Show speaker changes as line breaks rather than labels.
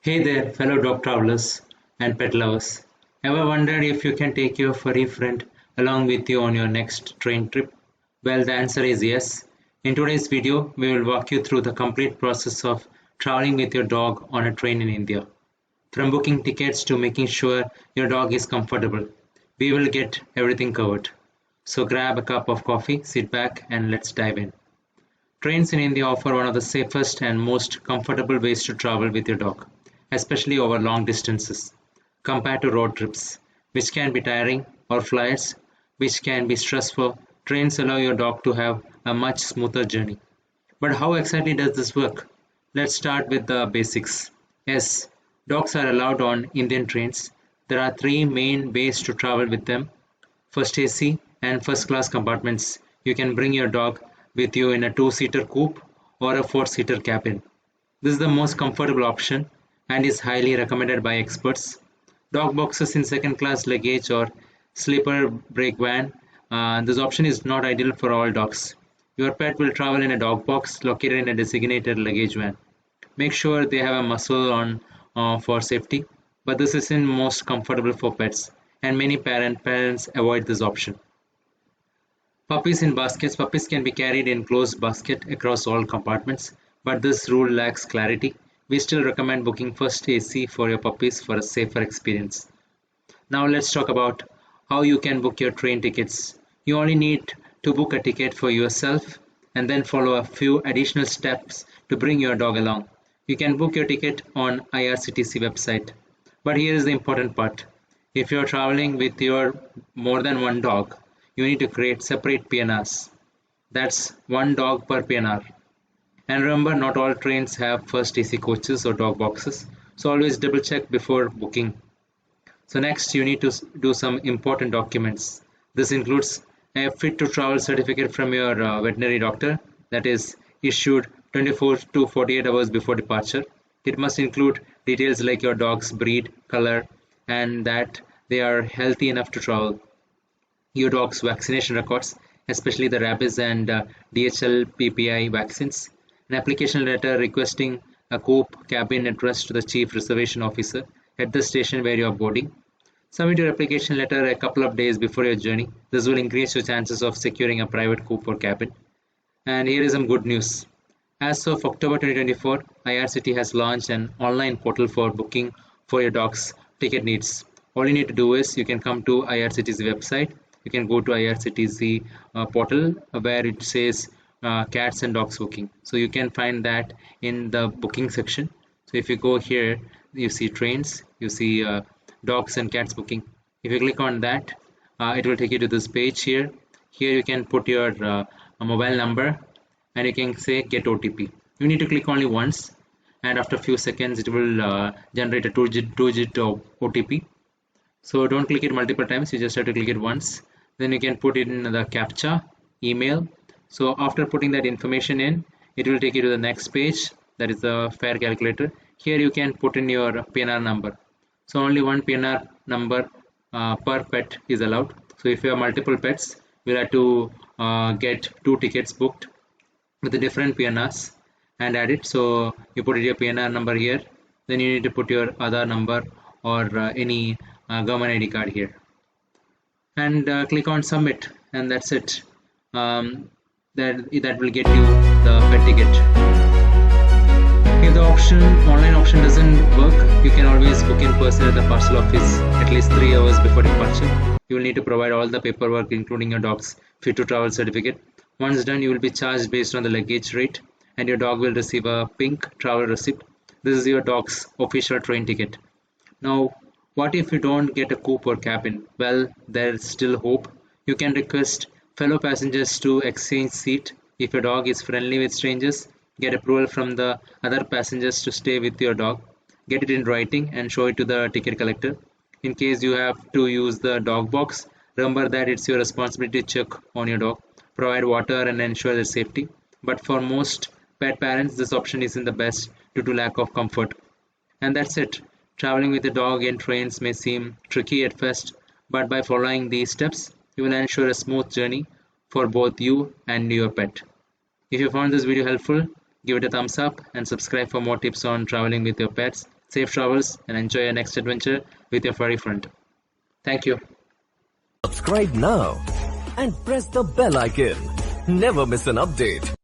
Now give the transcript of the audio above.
Hey there, fellow dog travelers and pet lovers. Ever wondered if you can take your furry friend along with you on your next train trip? Well, the answer is yes. In today's video, we will walk you through the complete process of traveling with your dog on a train in India. From booking tickets to making sure your dog is comfortable, we will get everything covered. So grab a cup of coffee, sit back, and let's dive in. Trains in India offer one of the safest and most comfortable ways to travel with your dog, especially over long distances, compared to road trips, which can be tiring, or flights, which can be stressful. Trains allow your dog to have a much smoother journey. But how exactly does this work? Let's start with the basics. Yes, dogs are allowed on Indian trains. There are three main ways to travel with them: first AC and first class compartments. You can bring your dog with you in a two-seater coupe or a four-seater cabin. This is the most comfortable option and is highly recommended by experts. Dog boxes in second class luggage or sleeper brake van. This option is not ideal for all dogs. Your pet will travel in a dog box located in a designated luggage van. Make sure they have a muzzle on for safety, but this isn't most comfortable for pets, and many parents avoid this option. Puppies in baskets. Puppies can be carried in closed basket across all compartments, but this rule lacks clarity. We still recommend booking first AC for your puppies for a safer experience. Now let's talk about how you can book your train tickets. You only need to book a ticket for yourself and then follow a few additional steps to bring your dog along. You can book your ticket on IRCTC website. But here is the important part. If you're traveling with your more than one dog, you need to create separate PNRs. That's one dog per PNR. And remember, not all trains have first AC coaches or dog boxes, so always double check before booking. So next, you need to do some important documents. This includes a fit to travel certificate from your veterinary doctor that is issued 24 to 48 hours before departure. It must include details like your dog's breed, color, and that they are healthy enough to travel. Your dog's vaccination records, especially the rabies and DHL PPI vaccines, an application letter requesting a coupe cabin addressed to the chief reservation officer at the station where you are boarding. Submit your application letter a couple of days before your journey. This will increase your chances of securing a private coupe or cabin. And here is some good news. As of October 2024, IRCT has launched an online portal for booking for your dog's ticket needs. All you need to do is you can come to IRCTC website. You can go to IRCTC portal where it says cats and dogs booking. So you can find that in the booking section. So if you go here, you see trains, you see dogs and cats booking. If you click on that, it will take you to this page here. Here you can put your mobile number and you can say get OTP. You need to click only once, and after a few seconds it will generate a two-digit OTP. So don't click it multiple times, you just have to click it once. Then you can put in the captcha, email. So after putting that information in, it will take you to the next page, that is the fare calculator. Here you can put in your PNR number. So only one PNR number per pet is allowed. So if you have multiple pets, you'll have to get two tickets booked with the different PNRs and add it. So you put your PNR number here, then you need to put your Aadhaar number or any government ID card here, and click on submit, and that's it. That will get you the pet ticket. If the online option doesn't work, you can always book in person at the parcel office at least 3 hours before departure. You will need to provide all the paperwork, including your dog's fit to travel certificate. Once done, you will be charged based on the luggage rate, and your dog will receive a pink travel receipt. This is your dog's official train ticket. Now, what if you don't get a coupe or cabin? Well, there's still hope. You can request fellow passengers to exchange seat. If your dog is friendly with strangers, get approval from the other passengers to stay with your dog. Get it in writing and show it to the ticket collector. In case you have to use the dog box, remember that it's your responsibility to check on your dog, provide water and ensure their safety. But for most pet parents, this option isn't the best due to lack of comfort. And that's it. Traveling with a dog in trains may seem tricky at first, but by following these steps, you will ensure a smooth journey for both you and your pet. If you found this video helpful, give it a thumbs up and subscribe for more tips on traveling with your pets. safe travels, and enjoy your next adventure with your furry friend. Thank you.
Subscribe now and press the bell icon. Never miss an update.